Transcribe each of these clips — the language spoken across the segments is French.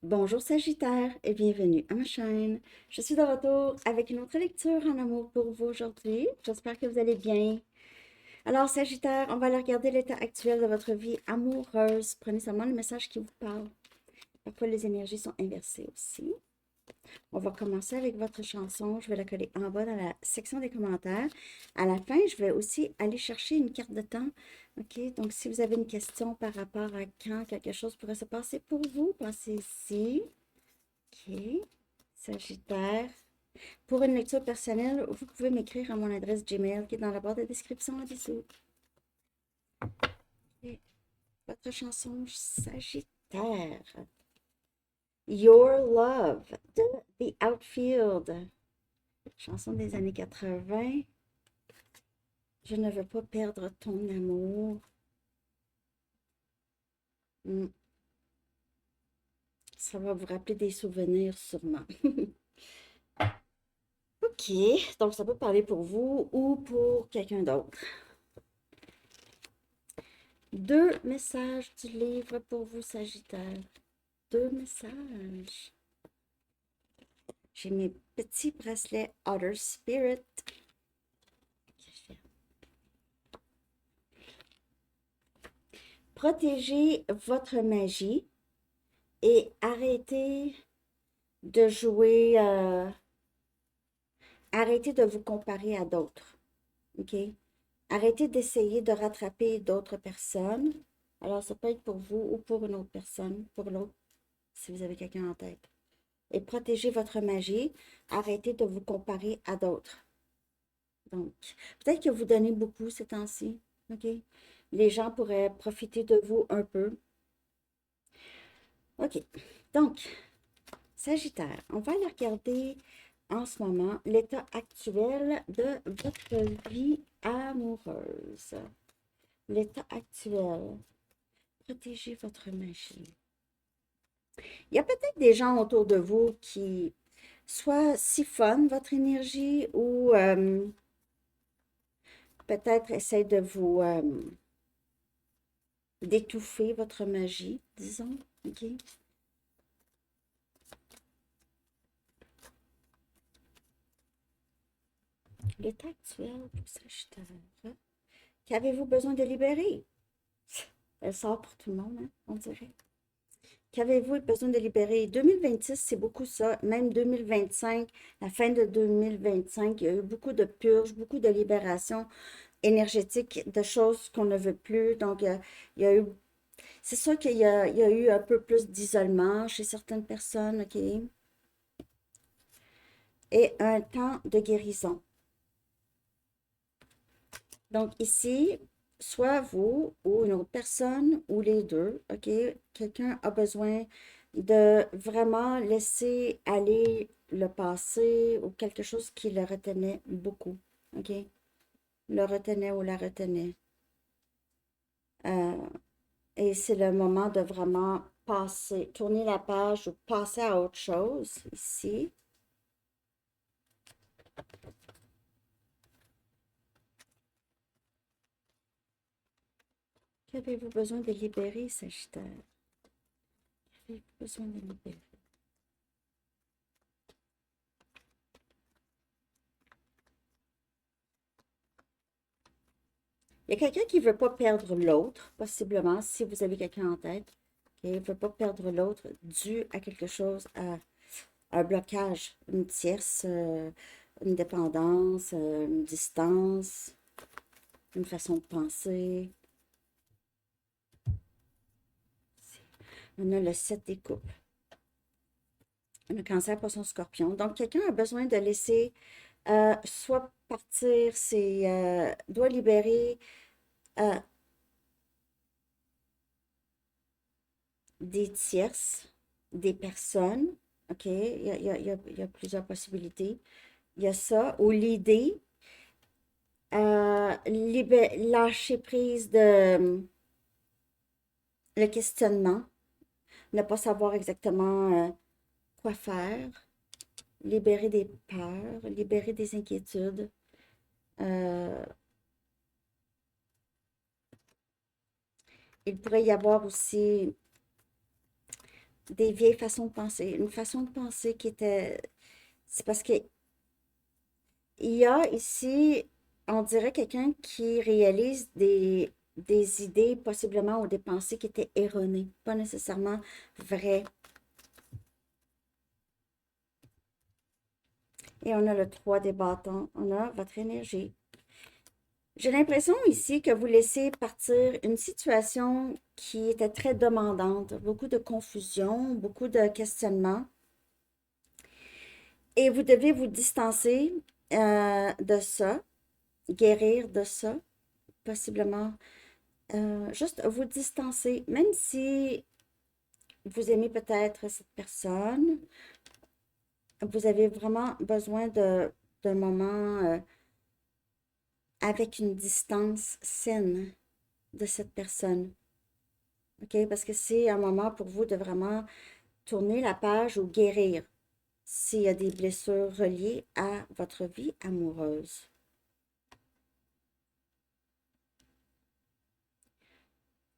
Bonjour Sagittaire et bienvenue à ma chaîne. Je suis de retour avec une autre lecture en amour pour vous aujourd'hui. J'espère que vous allez bien. Alors Sagittaire, on va aller regarder l'état actuel de votre vie amoureuse. Prenez seulement le message qui vous parle. Parfois les énergies sont inversées aussi. On va commencer avec votre chanson. Je vais la coller en bas dans la section des commentaires. À la fin, je vais aussi aller chercher une carte de temps. OK? Donc, si vous avez une question par rapport à quand quelque chose pourrait se passer pour vous, pensez ici. OK. Sagittaire. Pour une lecture personnelle, vous pouvez m'écrire à mon adresse Gmail qui est dans la barre de description en dessous. Et votre chanson Sagittaire. Your Love de The Outfield. Chanson des années 80. Je ne veux pas perdre ton amour. Hmm, ça va vous rappeler des souvenirs sûrement. OK, donc ça peut parler pour vous ou pour quelqu'un d'autre. Deux messages du livre pour vous, Sagittaire. Deux messages. J'ai mes petits bracelets Outer Spirit. Protégez votre magie et arrêtez de jouer, arrêtez de vous comparer à d'autres. OK? Arrêtez d'essayer de rattraper d'autres personnes. Alors, ça peut être pour vous ou pour une autre personne, pour l'autre, si vous avez quelqu'un en tête. Et protégez votre magie. Arrêtez de vous comparer à d'autres. Donc, peut-être que vous donnez beaucoup ces temps-ci. OK? Les gens pourraient profiter de vous un peu. OK. Donc, Sagittaire, on va aller regarder en ce moment l'état actuel de votre vie amoureuse. L'état actuel. Protégez votre magie. Il y a peut-être des gens autour de vous qui soit siphonnent votre énergie ou peut-être essaient de vous d'étouffer votre magie, disons. OK? L'état actuel pour Sagittaire. Qu'avez-vous besoin de libérer? Elle sort pour tout le monde, hein, on dirait. Qu'avez-vous besoin de libérer? 2026, c'est beaucoup ça. Même 2025, la fin de 2025, il y a eu beaucoup de purges, beaucoup de libération énergétique, de choses qu'on ne veut plus. Donc, il y a eu, c'est sûr qu'il y a eu un peu plus d'isolement chez certaines personnes, OK? Et un temps de guérison. Donc, ici, soit vous ou une autre personne ou les deux, OK? Quelqu'un a besoin de vraiment laisser aller le passé ou quelque chose qui le retenait beaucoup, OK? Le retenait ou la retenait. Euh, et c'est le moment de vraiment passer, tourner la page ou passer à autre chose ici. Qu'avez-vous besoin de libérer, Sagittaire? Qu'avez-vous besoin de libérer? Il y a quelqu'un qui ne veut pas perdre l'autre, possiblement, si vous avez quelqu'un en tête. Il ne veut pas perdre l'autre dû à quelque chose, à un blocage, une tierce, une dépendance, une distance, une façon de penser. On a le 7 des coupes. Le cancer, poisson, scorpion. Donc, quelqu'un a besoin de laisser soit partir, doit libérer euh, des tierces, des personnes. OK? Il y a plusieurs possibilités. Il y a ça, ou l'idée, lâcher prise de le questionnement, ne pas savoir exactement quoi faire, libérer des peurs, libérer des inquiétudes. Euh, il pourrait y avoir aussi des vieilles façons de penser, une façon de penser qui était... C'est parce que il y a ici, on dirait quelqu'un qui réalise des idées possiblement ou des pensées qui étaient erronées, pas nécessairement vraies. Et on a le 3 des bâtons, on a votre énergie. J'ai l'impression ici que vous laissez partir une situation qui était très demandante, beaucoup de confusion, beaucoup de questionnements. Et vous devez vous distancer de ça, guérir de ça, possiblement. Juste vous distancer, même si vous aimez peut-être cette personne, vous avez vraiment besoin d'un moment avec une distance saine de cette personne. OK? Parce que c'est un moment pour vous de vraiment tourner la page ou guérir s'il y a des blessures reliées à votre vie amoureuse.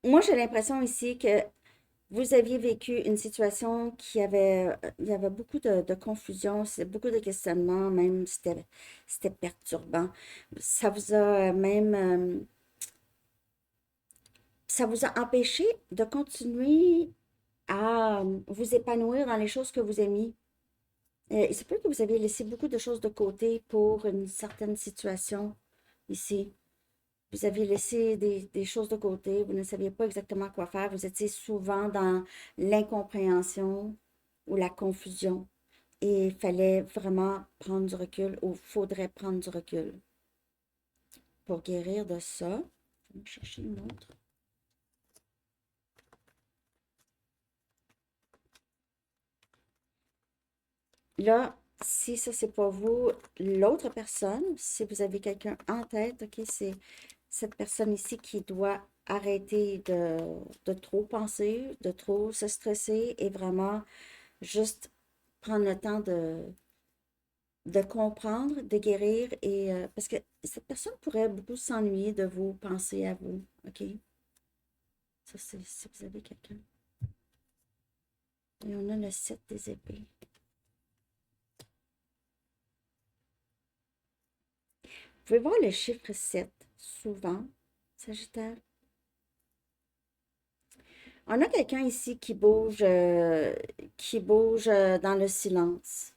Moi, j'ai l'impression ici que vous aviez vécu une situation il y avait beaucoup de confusion, beaucoup de questionnements, même c'était perturbant. Ça vous a même, ça vous a empêché de continuer à vous épanouir dans les choses que vous aimiez. Il se peut que vous aviez laissé beaucoup de choses de côté pour une certaine situation ici. Vous aviez laissé des choses de côté, vous ne saviez pas exactement quoi faire, vous étiez souvent dans l'incompréhension ou la confusion. Et il fallait vraiment prendre du recul, ou faudrait prendre du recul pour guérir de ça. Je vais chercher une autre. Là, si ça, c'est pas vous, l'autre personne, si vous avez quelqu'un en tête, OK, c'est cette personne ici qui doit arrêter de trop penser, de trop se stresser et vraiment juste prendre le temps de comprendre, de guérir et parce que cette personne pourrait beaucoup s'ennuyer de vous, penser à vous, OK? Ça, c'est si vous avez quelqu'un. Et on a le 7 des épées. Vous pouvez voir le chiffre 7 souvent, Sagittaire. On a quelqu'un ici qui bouge dans le silence.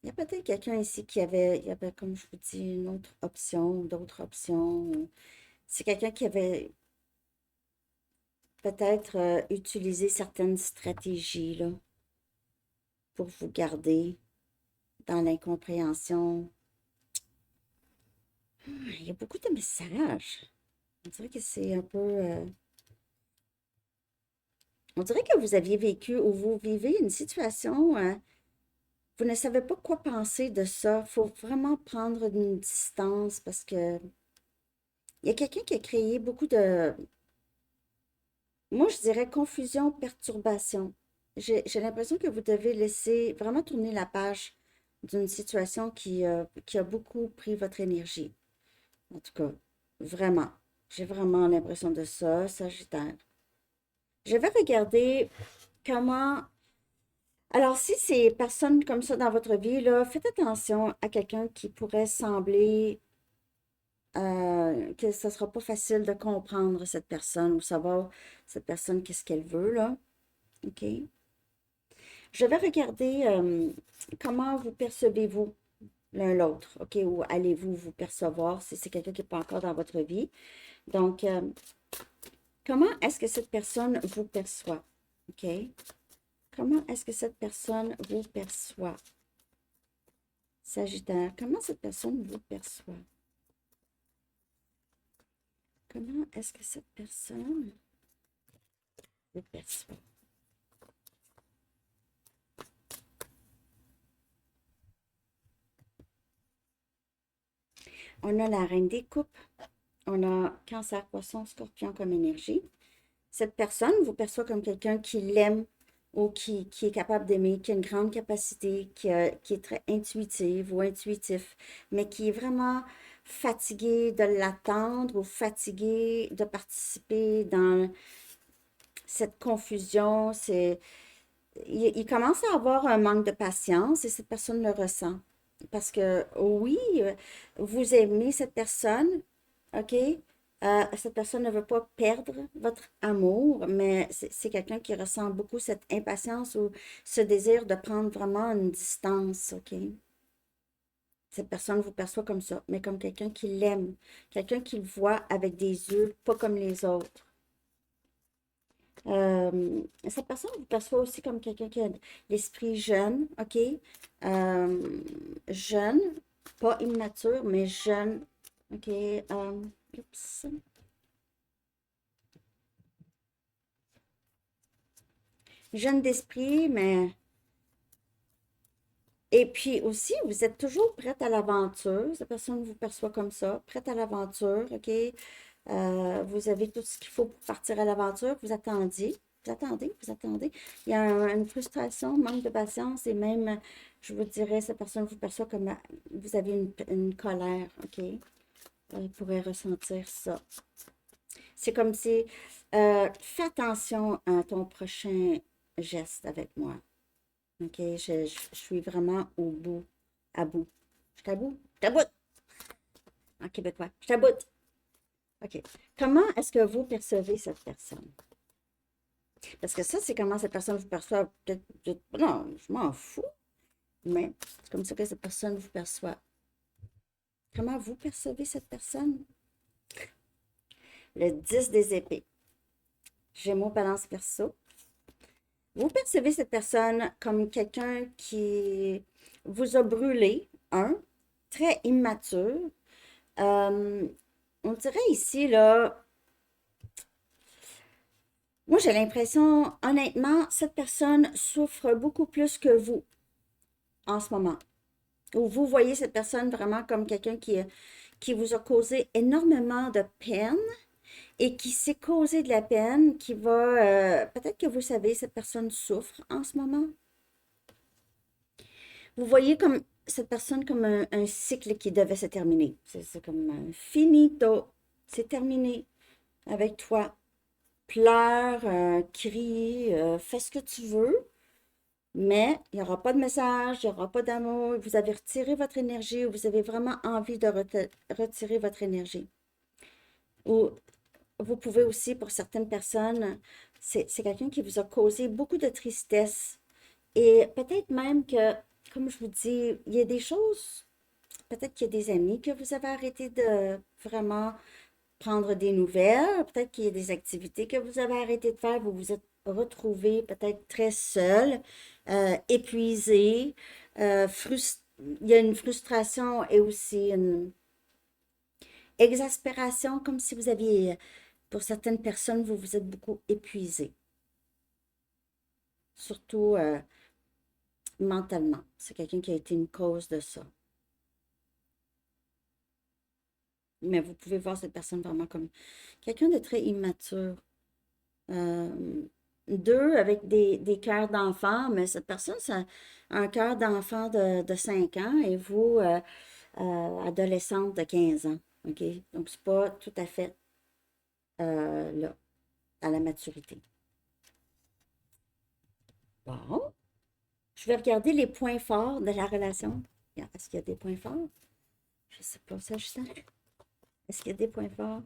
Il y a peut-être quelqu'un ici il y avait, comme je vous dis, une autre option, d'autres options. C'est quelqu'un qui avait peut-être utilisé certaines stratégies là, pour vous garder dans l'incompréhension. Il y a beaucoup de messages. On dirait que c'est un peu... on dirait que vous aviez vécu ou vous vivez une situation, vous ne savez pas quoi penser de ça. Il faut vraiment prendre une distance parce que il y a quelqu'un qui a créé beaucoup de, moi je dirais confusion, perturbation. J'ai l'impression que vous devez laisser vraiment tourner la page d'une situation qui a beaucoup pris votre énergie. En tout cas, vraiment. J'ai vraiment l'impression de ça, Sagittaire. Je vais regarder comment... Alors, si c'est personne comme ça dans votre vie, là, faites attention à quelqu'un qui pourrait sembler que ce ne sera pas facile de comprendre cette personne ou savoir cette personne qu'est-ce qu'elle veut, là. OK? Je vais regarder comment vous percevez-vous l'un l'autre, OK? Ou allez-vous vous percevoir si c'est quelqu'un qui n'est pas encore dans votre vie. Donc, comment est-ce que cette personne vous perçoit? OK? Comment est-ce que cette personne vous perçoit? Sagittaire, comment cette personne vous perçoit? Comment est-ce que cette personne vous perçoit? On a la reine des coupes. On a cancer, poisson, scorpion comme énergie. Cette personne vous perçoit comme quelqu'un qui l'aime ou qui est capable d'aimer, qui a une grande capacité, qui est très intuitive ou intuitif, mais qui est vraiment fatigué de l'attendre ou fatigué de participer dans cette confusion. Il commence à avoir un manque de patience et cette personne le ressent. Parce que oui, vous aimez cette personne, OK? Cette personne ne veut pas perdre votre amour, mais c'est quelqu'un qui ressent beaucoup cette impatience ou ce désir de prendre vraiment une distance, OK? Cette personne vous perçoit comme ça, mais comme quelqu'un qui l'aime, quelqu'un qui le voit avec des yeux pas comme les autres. Cette personne vous perçoit aussi comme quelqu'un qui a l'esprit jeune, OK? Jeune, pas immature, mais jeune, OK? Oups. Jeune d'esprit, mais... Et puis aussi, vous êtes toujours prête à l'aventure. Cette personne vous perçoit comme ça, prête à l'aventure, OK? Vous avez tout ce qu'il faut pour partir à l'aventure. Vous attendiez, vous attendez, vous attendez. Il y a une frustration, manque de patience et même, je vous dirais, cette personne vous perçoit comme vous avez une colère, OK? Elle pourrait ressentir ça. C'est comme si, fais attention à ton prochain geste avec moi. OK? Je suis vraiment au bout, à bout. Je suis à bout, je suis à bout. En québécois, je suis à bout. OK. Comment est-ce que vous percevez cette personne? Parce que ça, c'est comment cette personne vous perçoit. Non, je m'en fous, mais c'est comme ça que cette personne vous perçoit. Comment vous percevez cette personne? Le 10 des épées. Gémeaux, balance, verseau. Vous percevez cette personne comme quelqu'un qui vous a brûlé, très immature. On dirait ici, là, moi j'ai l'impression, honnêtement, cette personne souffre beaucoup plus que vous en ce moment. Ou vous voyez cette personne vraiment comme quelqu'un qui vous a causé énormément de peine et qui s'est causé de la peine, qui va, peut-être que vous savez, cette personne souffre en ce moment. Vous voyez comme cette personne comme un cycle qui devait se terminer. C'est comme un finito. C'est terminé avec toi. Pleure, crie, fais ce que tu veux, mais il n'y aura pas de message, il n'y aura pas d'amour. Vous avez retiré votre énergie ou vous avez vraiment envie de retirer votre énergie. Ou vous pouvez aussi, pour certaines personnes, c'est quelqu'un qui vous a causé beaucoup de tristesse. Et peut-être même que, comme je vous dis, il y a des choses, peut-être qu'il y a des amis que vous avez arrêté de vraiment prendre des nouvelles, peut-être qu'il y a des activités que vous avez arrêté de faire, vous vous êtes retrouvé peut-être très seul, épuisé, il y a une frustration et aussi une exaspération, comme si vous aviez, pour certaines personnes, vous vous êtes beaucoup épuisé, surtout mentalement. C'est quelqu'un qui a été une cause de ça. Mais vous pouvez voir cette personne vraiment comme quelqu'un de très immature. Euh, Deux avec des cœurs d'enfant, mais cette personne, c'est un cœur d'enfant de 5 ans et vous, adolescente de 15 ans. OK? Donc, c'est pas tout à fait là, à la maturité. Bon. Je vais regarder les points forts de la relation. Est-ce qu'il y a des points forts? Je ne sais pas, ça, je sens. Est-ce qu'il y a des points forts?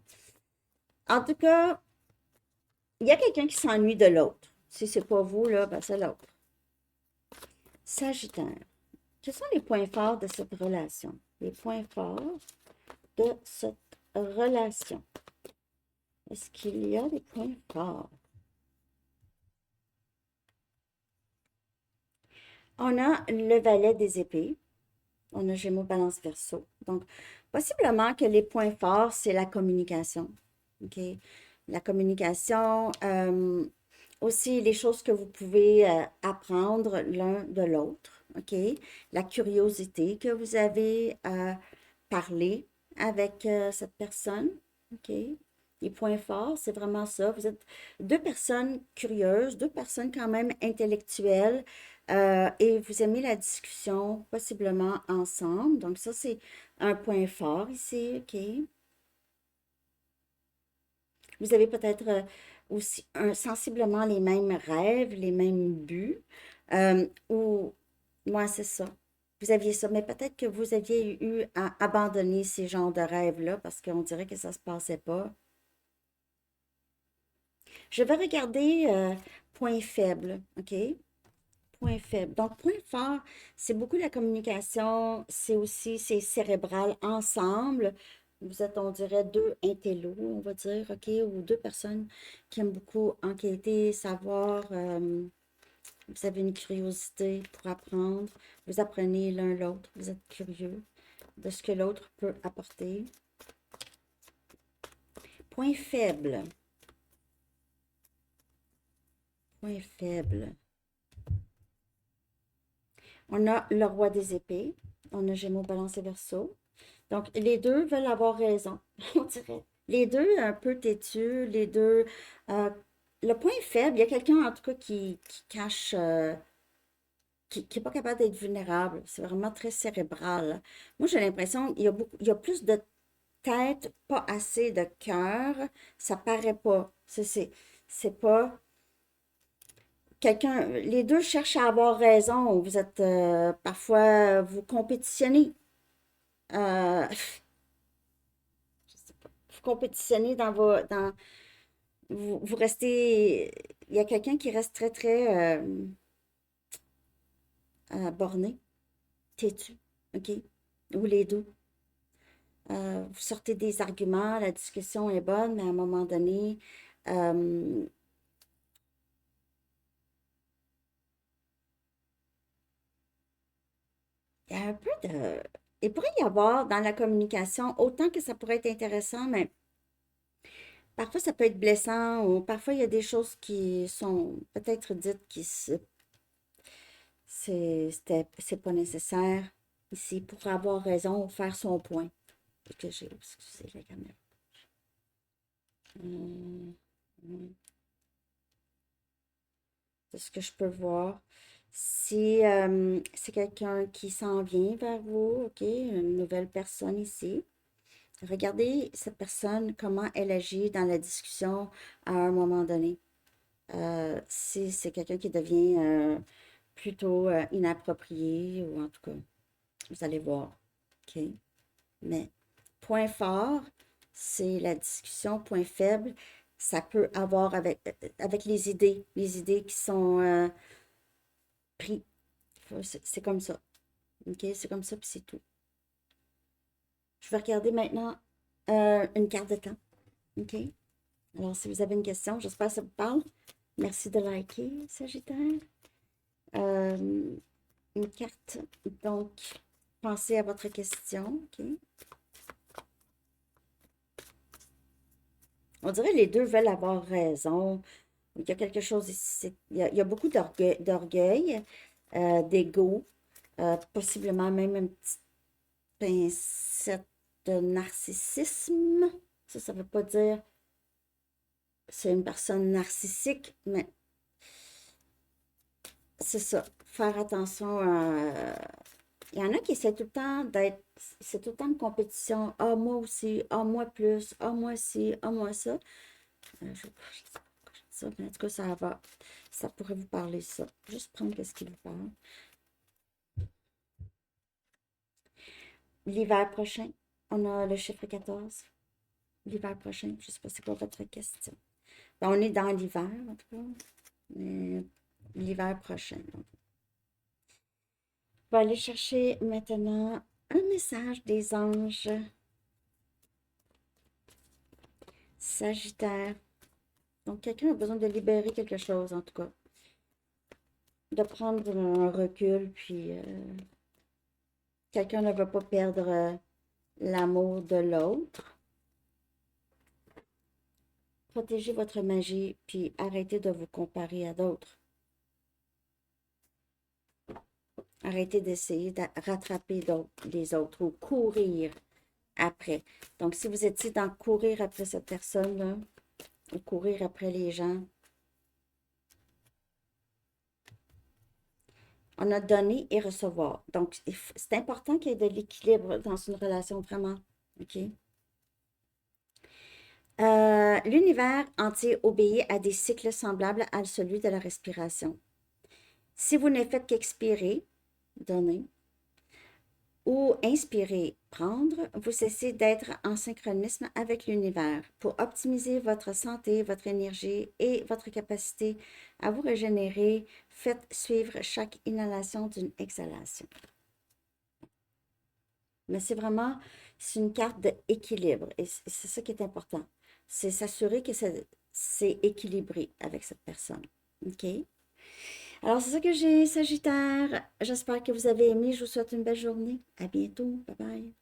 En tout cas, il y a quelqu'un qui s'ennuie de l'autre. Si c'est pas vous, là, ben c'est l'autre. Sagittaire. Quels sont les points forts de cette relation? Les points forts de cette relation. Est-ce qu'il y a des points forts? On a le valet des épées. On a Gémeaux, Balance, Verseau. Donc, possiblement que les points forts, c'est la communication. OK? La communication, aussi les choses que vous pouvez apprendre l'un de l'autre. OK? La curiosité que vous avez à parler avec cette personne. OK? Les points forts, c'est vraiment ça. Vous êtes deux personnes curieuses, deux personnes quand même intellectuelles et vous aimez la discussion, possiblement ensemble. Donc ça, c'est un point fort ici, OK? Vous avez peut-être aussi sensiblement les mêmes rêves, les mêmes buts, ou moi, c'est ça. Vous aviez ça, mais peut-être que vous aviez eu à abandonner ces genres de rêves-là parce qu'on dirait que ça se passait pas. Je vais regarder point faible, OK? Point faible. Donc, point fort, c'est beaucoup la communication, c'est aussi, c'est cérébral ensemble. Vous êtes, on dirait, deux intellos, on va dire, OK? Ou deux personnes qui aiment beaucoup enquêter, savoir. Vous avez une curiosité pour apprendre. Vous apprenez l'un l'autre. Vous êtes curieux de ce que l'autre peut apporter. Point faible. Point faible. On a le roi des épées. On a Gémeaux, Balance et Verseau. Donc, les deux veulent avoir raison, on dirait. Les deux un peu têtus, les deux. euh, le point faible, il y a quelqu'un en tout cas qui cache, qui n'est pas capable d'être vulnérable. C'est vraiment très cérébral. Moi, j'ai l'impression qu'il y a beaucoup, il y a plus de tête, pas assez de cœur. Ça paraît pas. C'est pas. Quelqu'un, les deux cherchent à avoir raison. Vous êtes parfois, vous compétitionnez. Euh, je sais pas. Vous compétitionnez vous restez, il y a quelqu'un qui reste très, très borné, têtu, OK? Ou les deux. Vous sortez des arguments, la discussion est bonne, mais à un moment donné, euh, il y a un peu de. Il pourrait y avoir dans la communication, autant que ça pourrait être intéressant, mais parfois ça peut être blessant ou parfois il y a des choses qui sont peut-être dites qui c'est pas nécessaire ici pour avoir raison ou faire son point. Et que j'ai, excusez la caméra. Hum, hum. De ce que je peux voir. Si c'est quelqu'un qui s'en vient vers vous, OK, une nouvelle personne ici. Regardez cette personne, comment elle agit dans la discussion à un moment donné. Si c'est quelqu'un qui devient plutôt inapproprié, ou en tout cas, vous allez voir. OK? Mais point fort, c'est la discussion. Point faible, ça peut avoir avec les idées qui sont prises. C'est comme ça. OK? C'est comme ça, puis c'est tout. Je vais regarder maintenant une carte de temps. OK? Alors, si vous avez une question, j'espère que ça vous parle. Merci de liker, Sagittaire. Euh, une carte. Donc, pensez à votre question. OK? On dirait que les deux veulent avoir raison. Il y a quelque chose ici. Il y a beaucoup d'orgueil, d'ego, possiblement même une petite pincette de narcissisme. Ça ne veut pas dire c'est une personne narcissique, mais c'est ça. Faire attention à. Il y en a qui essaient tout le temps d'être. C'est tout le temps une compétition. Ah, moi aussi. Ah, moi plus. Ah, moi ci. Ah, moi ça. Je sais pas pourquoi je dis ça, mais en tout cas, ça va. Ça pourrait vous parler ça. Juste prendre ce qui vous parle. L'hiver prochain, on a le chiffre 14. L'hiver prochain, je ne sais pas c'est quoi votre question. Ben, on est dans l'hiver, en tout cas. Mais l'hiver prochain. Donc. On va aller chercher maintenant un message des anges. Sagittaire. Donc, quelqu'un a besoin de libérer quelque chose, en tout cas. De prendre un recul, puis quelqu'un ne va pas perdre l'amour de l'autre. Protégez votre magie, puis arrêtez de vous comparer à d'autres. Arrêtez d'essayer de rattraper les autres ou courir après. Donc, si vous étiez dans courir après cette personne-là, ou courir après les gens, on a donné et recevoir. Donc, c'est important qu'il y ait de l'équilibre dans une relation, vraiment. OK? L'univers entier obéit à des cycles semblables à celui de la respiration. Si vous ne faites qu'expirer, donner, ou inspirer, prendre, vous cessez d'être en synchronisme avec l'univers. Pour optimiser votre santé, votre énergie et votre capacité à vous régénérer, faites suivre chaque inhalation d'une exhalation. Mais c'est vraiment, c'est une carte d'équilibre et c'est ça qui est important. C'est s'assurer que c'est équilibré avec cette personne. OK? Alors, c'est ça que j'ai, Sagittaire. J'espère que vous avez aimé. Je vous souhaite une belle journée. À bientôt. Bye bye.